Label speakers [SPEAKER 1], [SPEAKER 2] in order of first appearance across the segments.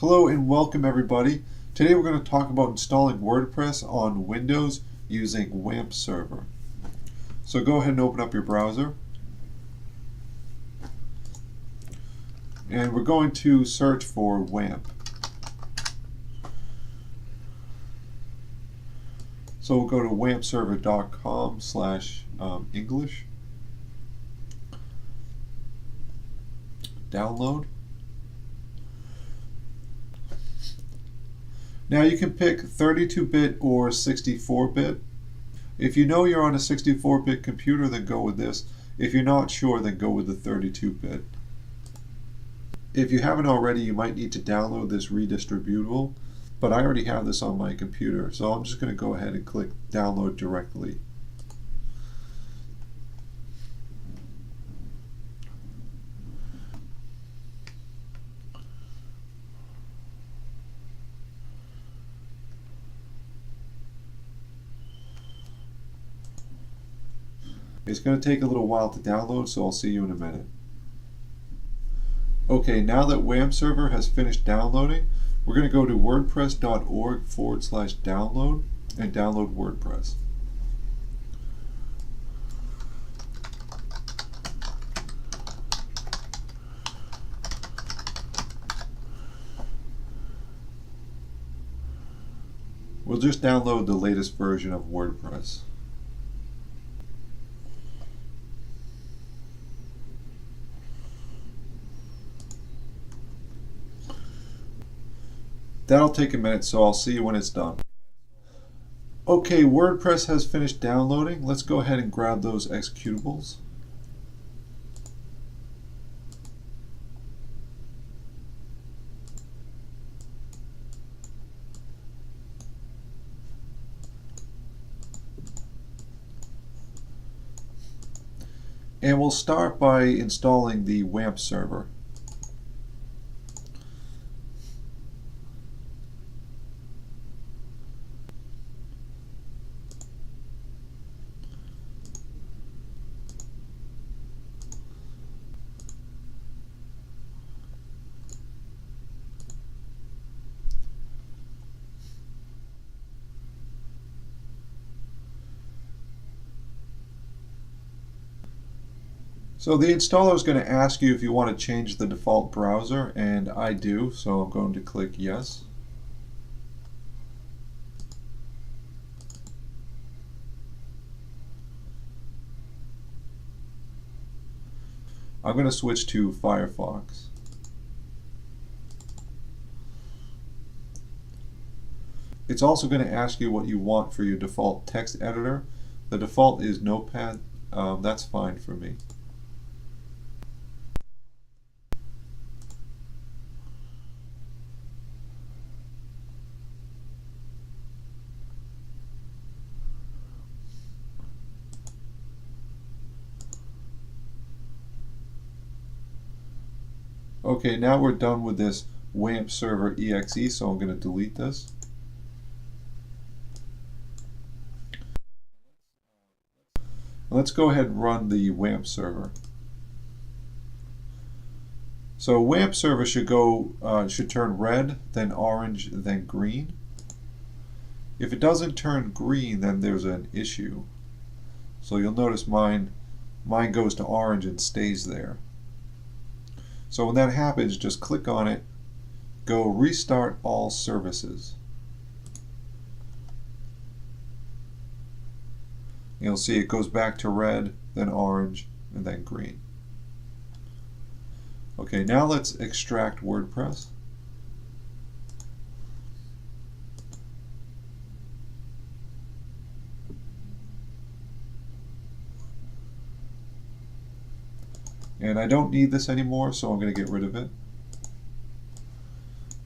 [SPEAKER 1] Hello and welcome everybody. Today we're going to talk about installing WordPress on Windows using Webserver. So go ahead and open up your browser. And we're going to search for WAMP. So we'll go to wampserver.com/English. Download. Now you can pick 32-bit or 64-bit. If you know you're on a 64-bit computer, then go with this. If you're not sure, then go with the 32-bit. If you haven't already, you might need to download this redistributable, but I already have this on my computer, so I'm just going to go ahead and click download directly. It's going to take a little while to download, so I'll see you in a minute. Okay, now that Webserver has finished downloading, we're going to go to wordpress.org/download and download WordPress. We'll just download the latest version of WordPress. That'll take a minute, so I'll see you when it's done. Okay, WordPress has finished downloading. Let's go ahead and grab those executables. And we'll start by installing the WAMP server. So the installer is going to ask you if you want to change the default browser, and I do, so I'm going to click yes. I'm going to switch to Firefox. It's also going to ask you what you want for your default text editor. The default is Notepad. That's fine for me. Okay, now we're done with this WAMP server exe, so I'm going to delete this. Let's go ahead and run the WAMP server. So WAMP server should turn red, then orange, then green. If it doesn't turn green, then there's an issue. So you'll notice mine goes to orange and stays there. So when that happens, just click on it, go restart all services. You'll see it goes back to red, then orange, and then green. Okay, now let's extract WordPress. And I don't need this anymore, so I'm going to get rid of it.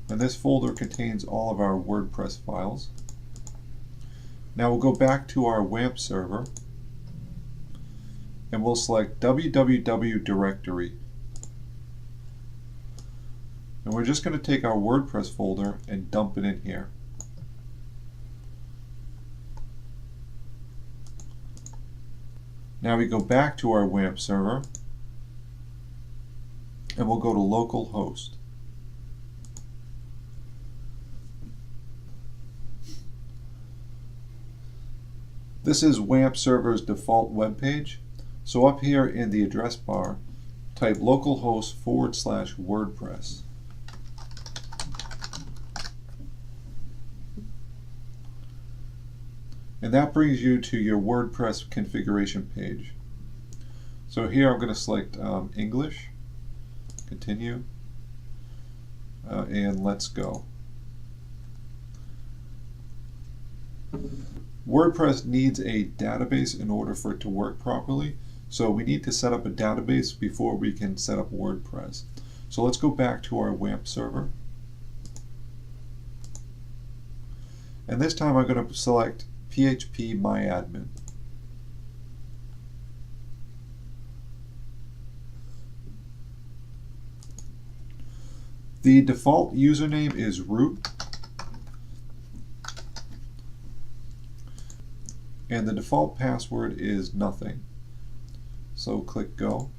[SPEAKER 1] And this folder contains all of our WordPress files. Now we'll go back to our WAMP server, and we'll select www directory. And we're just going to take our WordPress folder and dump it in here. Now we go back to our WAMP server, and we'll go to localhost. This is WAMP server's default web page. So up here in the address bar, type localhost/WordPress. And that brings you to your WordPress configuration page. So here I'm going to select English, continue, and let's go. WordPress needs a database in order for it to work properly. So we need to set up a database before we can set up WordPress. So let's go back to our WAMP server. And this time I'm going to select PHP MyAdmin. The default username is root. And the default password is nothing. So click go.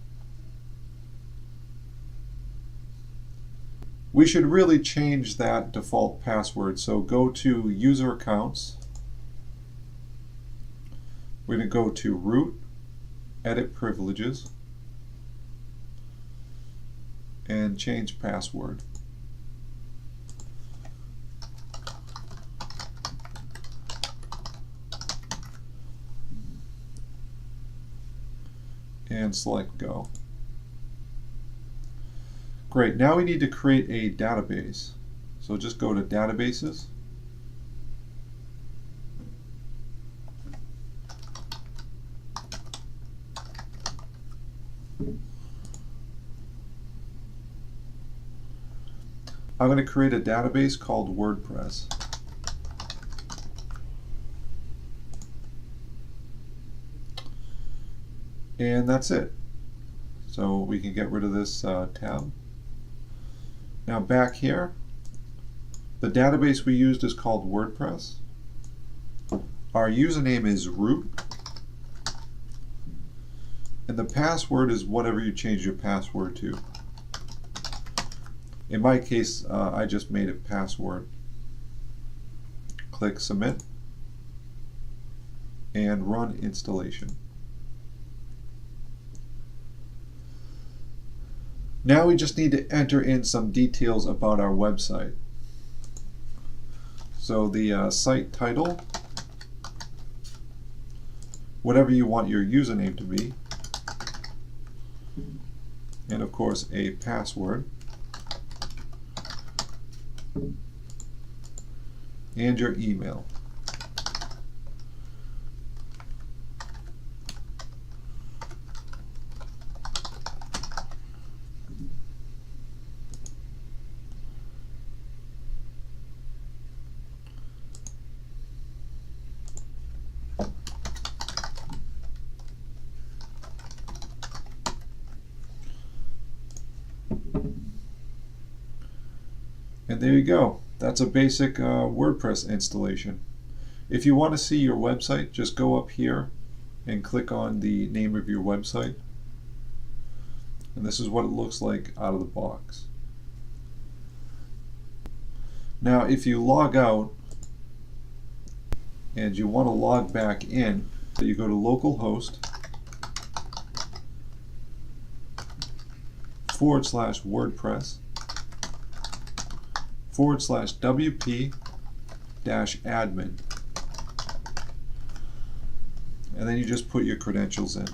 [SPEAKER 1] We should really change that default password. So go to user accounts. We're going to go to root, edit privileges, and change password. And select go. Great, now we need to create a database. So just go to databases. I'm going to create a database called WordPress. And that's it. So we can get rid of this tab. Now back here, the database we used is called WordPress. Our username is root. And the password is whatever you change your password to. In my case, I just made it password. Click submit and run installation. Now we just need to enter in some details about our website. So the site title, whatever you want your username to be, and of course a password, and your email. And there you go. That's a basic WordPress installation. If you want to see your website, just go up here and click on the name of your website. And this is what it looks like out of the box. Now if you log out and you want to log back in, you go to localhost/WordPress /WP-admin, and then you just put your credentials in.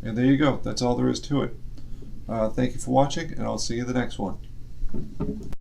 [SPEAKER 1] And there you go. That's all there is to it. Thank you for watching, and I'll see you in the next one.